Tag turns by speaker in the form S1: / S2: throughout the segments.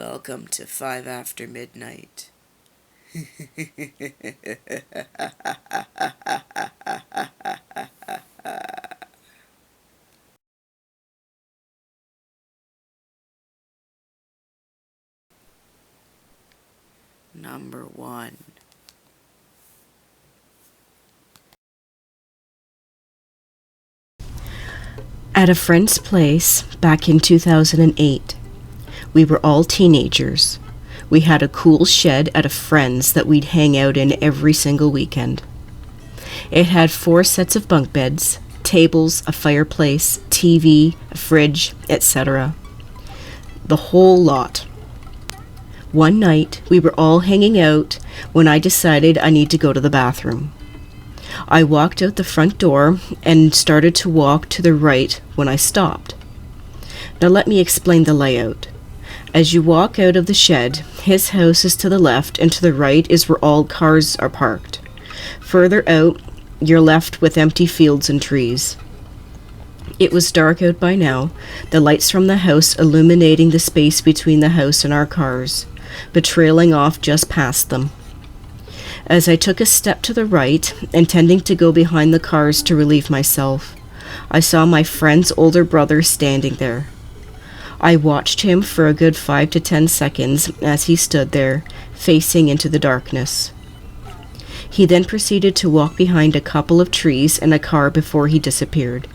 S1: Welcome to 5 after midnight. Number 1.
S2: At a friend's place back in 2008, we were all teenagers. We had a cool shed at a friend's that we'd hang out in every single weekend. It had 4 sets of bunk beds, tables, a fireplace, TV, a fridge, etc. The whole lot. One night, we were all hanging out when I decided I need to go to the bathroom. I walked out the front door and started to walk to the right when I stopped. Now let me explain the layout. As you walk out of the shed, his house is to the left and to the right is where all cars are parked. Further out, you're left with empty fields and trees. It was dark out by now, the lights from the house illuminating the space between the house and our cars, but trailing off just past them. As I took a step to the right, intending to go behind the cars to relieve myself, I saw my friend's older brother standing there. I watched him for a good 5 to 10 seconds as he stood there, facing into the darkness. He then proceeded to walk behind a couple of trees and a car before he disappeared.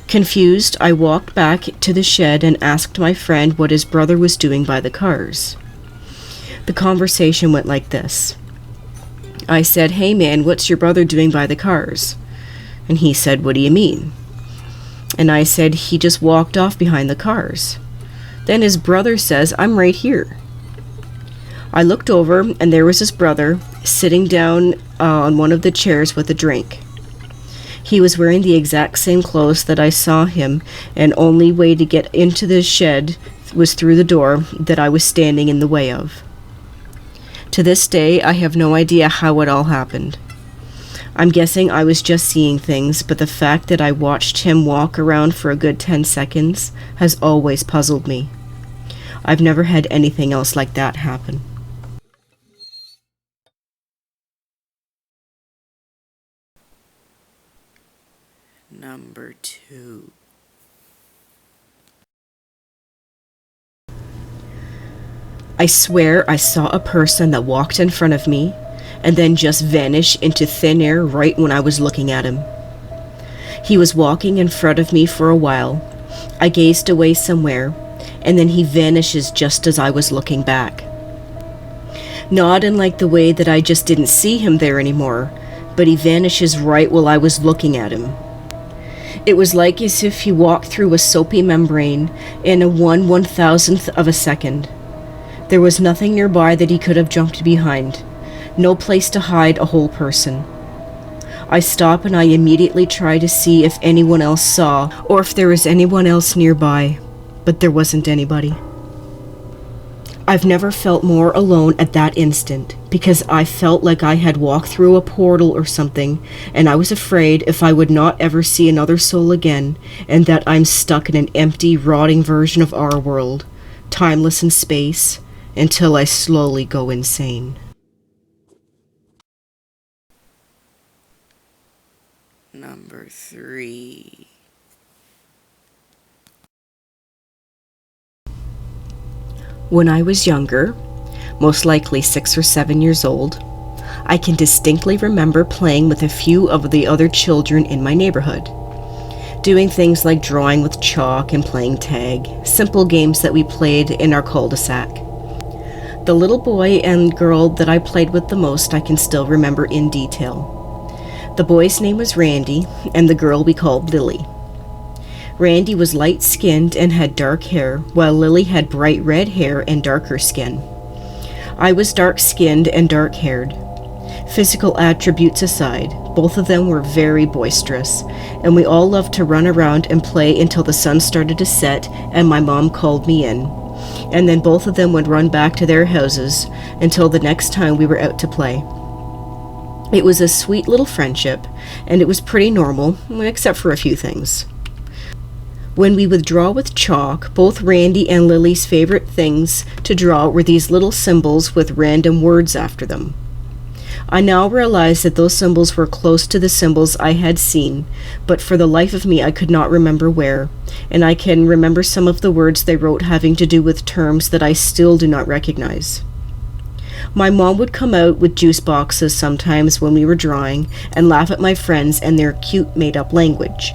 S2: Confused, I walked back to the shed and asked my friend what his brother was doing by the cars. The conversation went like this. I said, "Hey man, what's your brother doing by the cars?" And he said, "What do you mean?" And I said, "He just walked off behind the cars." Then his brother says, "I'm right here." I looked over and there was his brother sitting down on one of the chairs with a drink. He was wearing the exact same clothes that I saw him, and only way to get into the shed was through the door that I was standing in the way of. To this day, I have no idea how it all happened. I'm guessing I was just seeing things, but the fact that I watched him walk around for a good 10 seconds has always puzzled me. I've never had anything else like that happen.
S1: Number 2.
S2: I swear I saw a person that walked in front of me and then just vanish into thin air right when I was looking at him. He was walking in front of me for a while. I gazed away somewhere, and then he vanishes just as I was looking back. Not in like the way that I just didn't see him there anymore, but he vanishes right while I was looking at him. It was like as if he walked through a soapy membrane in a 1/1000th of a second. There was nothing nearby that he could have jumped behind. No place to hide a whole person. I stop and I immediately try to see if anyone else saw or if there was anyone else nearby, but there wasn't anybody. I've never felt more alone at that instant because I felt like I had walked through a portal or something, and I was afraid if I would not ever see another soul again and that I'm stuck in an empty, rotting version of our world, timeless in space, until I slowly go insane.
S1: Number 3.
S2: When I was younger, most likely 6 or 7 years old, I can distinctly remember playing with a few of the other children in my neighborhood, doing things like drawing with chalk and playing tag, simple games that we played in our cul-de-sac. The little boy and girl that I played with the most I can still remember in detail. The boy's name was Randy, and the girl we called Lily. Randy was light-skinned and had dark hair, while Lily had bright red hair and darker skin. I was dark-skinned and dark-haired. Physical attributes aside, both of them were very boisterous, and we all loved to run around and play until the sun started to set and my mom called me in. And then both of them would run back to their houses until the next time we were out to play. It was a sweet little friendship, and it was pretty normal, except for a few things. When we would draw with chalk, both Randy and Lily's favorite things to draw were these little symbols with random words after them. I now realize that those symbols were close to the symbols I had seen, but for the life of me I could not remember where, and I can remember some of the words they wrote having to do with terms that I still do not recognize. My mom would come out with juice boxes sometimes when we were drawing and laugh at my friends and their cute made-up language.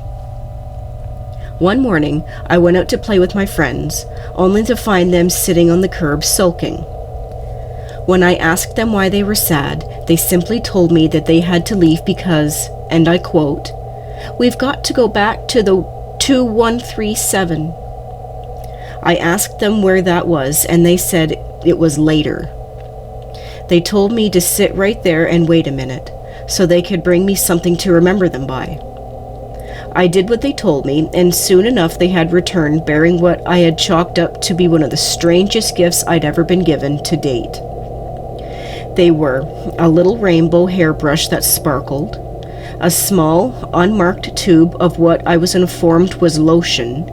S2: One morning, I went out to play with my friends, only to find them sitting on the curb sulking. When I asked them why they were sad, they simply told me that they had to leave because, and I quote, "We've got to go back to the 2137. I asked them where that was, and they said it was later. They told me to sit right there and wait a minute, so they could bring me something to remember them by. I did what they told me, and soon enough they had returned bearing what I had chalked up to be one of the strangest gifts I'd ever been given to date. They were a little rainbow hairbrush that sparkled, a small, unmarked tube of what I was informed was lotion,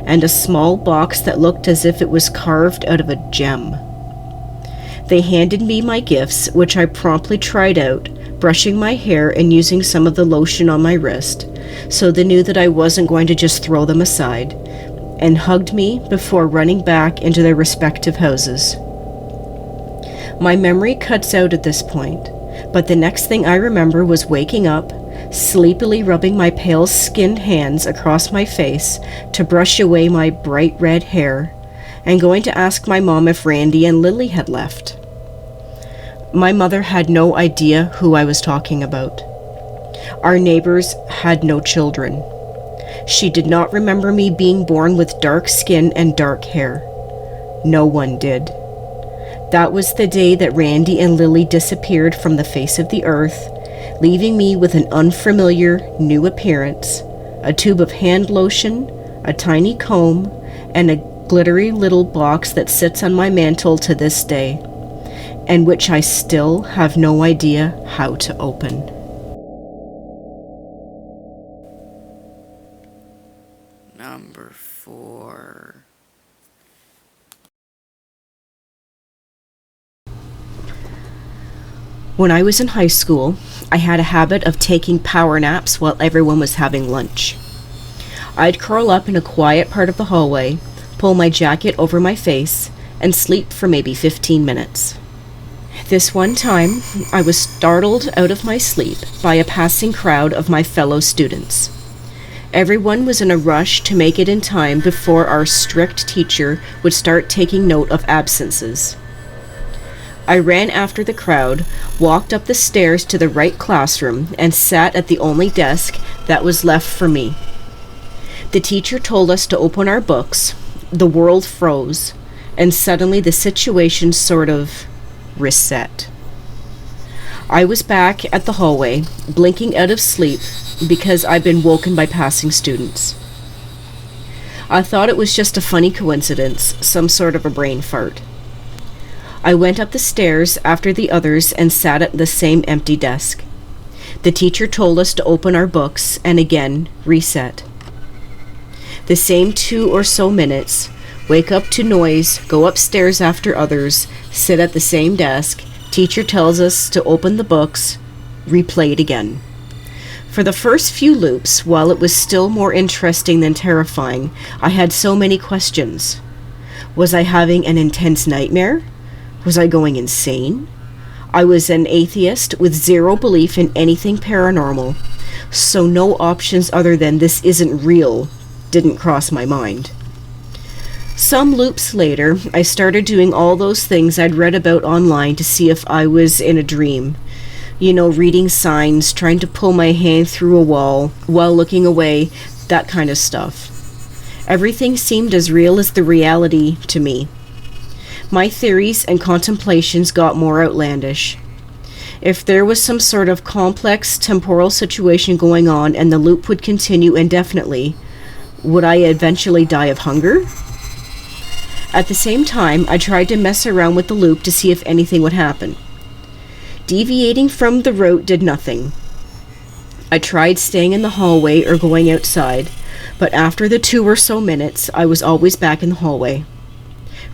S2: and a small box that looked as if it was carved out of a gem. They handed me my gifts, which I promptly tried out, brushing my hair and using some of the lotion on my wrist, so they knew that I wasn't going to just throw them aside, and hugged me before running back into their respective houses. My memory cuts out at this point, but the next thing I remember was waking up, sleepily rubbing my pale-skinned hands across my face to brush away my bright red hair, and going to ask my mom if Randy and Lily had left. My mother had no idea who I was talking about. Our neighbors had no children. She did not remember me being born with dark skin and dark hair. No one did. That was the day that Randy and Lily disappeared from the face of the earth, leaving me with an unfamiliar new appearance, a tube of hand lotion, a tiny comb, and a glittery little box that sits on my mantle to this day, and which I still have no idea how to open.
S1: Number 4.
S2: When I was in high school, I had a habit of taking power naps while everyone was having lunch. I'd curl up in a quiet part of the hallway, pull my jacket over my face, and sleep for maybe 15 minutes. This one time, I was startled out of my sleep by a passing crowd of my fellow students. Everyone was in a rush to make it in time before our strict teacher would start taking note of absences. I ran after the crowd, walked up the stairs to the right classroom, and sat at the only desk that was left for me. The teacher told us to open our books. The world froze, and suddenly the situation sort of reset. I was back at the hallway, blinking out of sleep because I'd been woken by passing students. I thought it was just a funny coincidence, some sort of a brain fart. I went up the stairs after the others and sat at the same empty desk. The teacher told us to open our books and again reset. The same 2 or so minutes, wake up to noise, go upstairs after others, sit at the same desk, teacher tells us to open the books, replay it again. For the first few loops, while it was still more interesting than terrifying, I had so many questions. Was I having an intense nightmare? Was I going insane? I was an atheist with zero belief in anything paranormal, so no options other than this isn't real didn't cross my mind. Some loops later, I started doing all those things I'd read about online to see if I was in a dream. You know, reading signs, trying to pull my hand through a wall while looking away, that kind of stuff. Everything seemed as real as the reality to me. My theories and contemplations got more outlandish. If there was some sort of complex temporal situation going on and the loop would continue indefinitely, would I eventually die of hunger? At the same time, I tried to mess around with the loop to see if anything would happen. Deviating from the route did nothing. I tried staying in the hallway or going outside, But after the 2 or so minutes, I was always back in the hallway,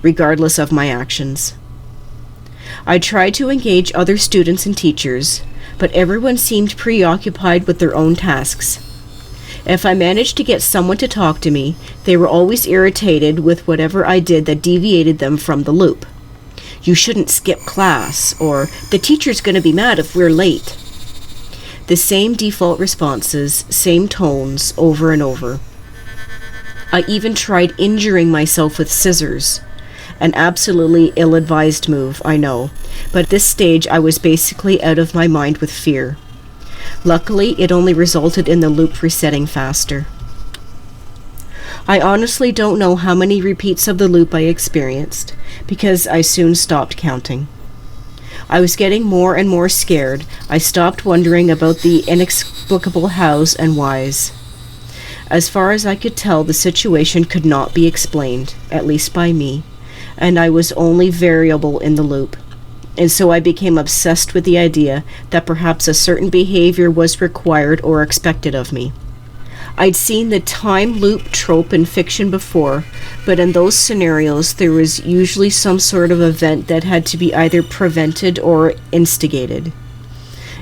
S2: regardless of my actions. I tried to engage other students and teachers, but everyone seemed preoccupied with their own tasks. If I managed to get someone to talk to me, they were always irritated with whatever I did that deviated them from the loop. You shouldn't skip class, or the teacher's going to be mad if we're late. The same default responses, same tones, over and over. I even tried injuring myself with scissors. An absolutely ill-advised move, I know, but at this stage I was basically out of my mind with fear. Luckily, it only resulted in the loop resetting faster. I honestly don't know how many repeats of the loop I experienced, because I soon stopped counting. I was getting more and more scared. I stopped wondering about the inexplicable hows and whys. As far as I could tell, the situation could not be explained, at least by me, and I was only variable in the loop. And so I became obsessed with the idea that perhaps a certain behavior was required or expected of me. I'd seen the time loop trope in fiction before, but in those scenarios there was usually some sort of event that had to be either prevented or instigated.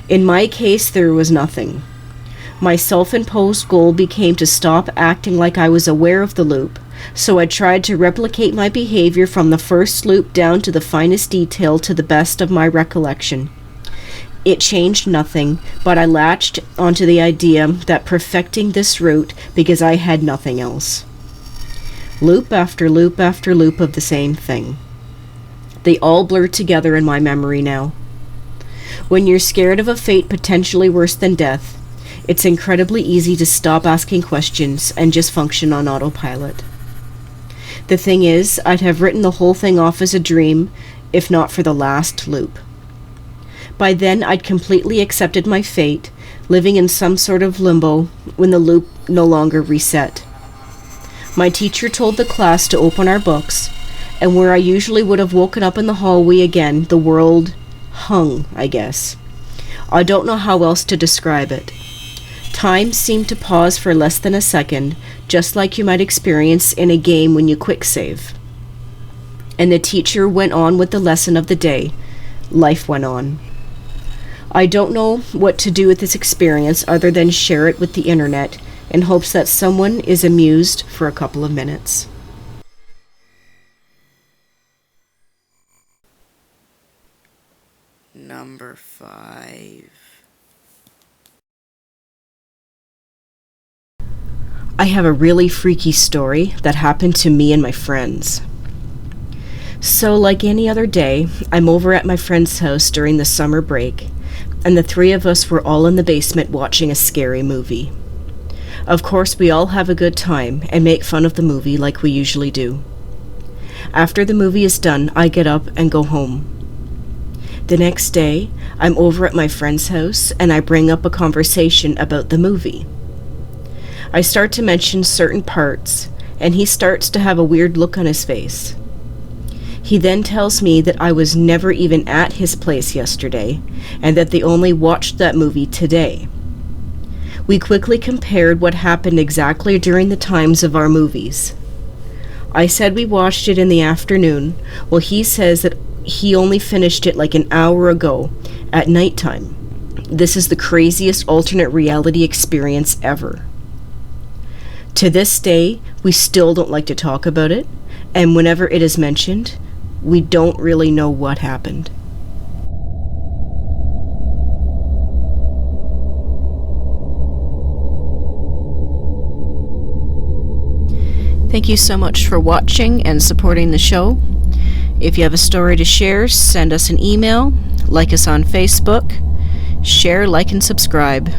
S2: In my case, there was nothing. My self-imposed goal became to stop acting like I was aware of the loop, so I tried to replicate my behavior from the first loop down to the finest detail to the best of my recollection. It changed nothing, but I latched onto the idea that perfecting this route because I had nothing else. Loop after loop after loop of the same thing. They all blur together in my memory now. When you're scared of a fate potentially worse than death, it's incredibly easy to stop asking questions and just function on autopilot. The thing is, I'd have written the whole thing off as a dream, if not for the last loop. By then, I'd completely accepted my fate, living in some sort of limbo when the loop no longer reset. My teacher told the class to open our books, and where I usually would have woken up in the hallway again, the world hung, I guess. I don't know how else to describe it. Time seemed to pause for less than a second, just like you might experience in a game when you quick save. And the teacher went on with the lesson of the day. Life went on. I don't know what to do with this experience other than share it with the internet in hopes that someone is amused for a couple of minutes.
S1: Number 5.
S2: I have a really freaky story that happened to me and my friends. So, like any other day, I'm over at my friend's house during the summer break, and the 3 of us were all in the basement watching a scary movie. Of course, we all have a good time and make fun of the movie like we usually do. After the movie is done, I get up and go home. The next day, I'm over at my friend's house and I bring up a conversation about the movie. I start to mention certain parts, and he starts to have a weird look on his face. He then tells me that I was never even at his place yesterday, and that they only watched that movie today. We quickly compared what happened exactly during the times of our movies. I said we watched it in the afternoon, while he says that he only finished it like an hour ago, at nighttime. This is the craziest alternate reality experience ever. To this day, we still don't like to talk about it, and whenever it is mentioned, we don't really know what happened. Thank you so much for watching and supporting the show. If you have a story to share, send us an email, like us on Facebook, share, like, and subscribe.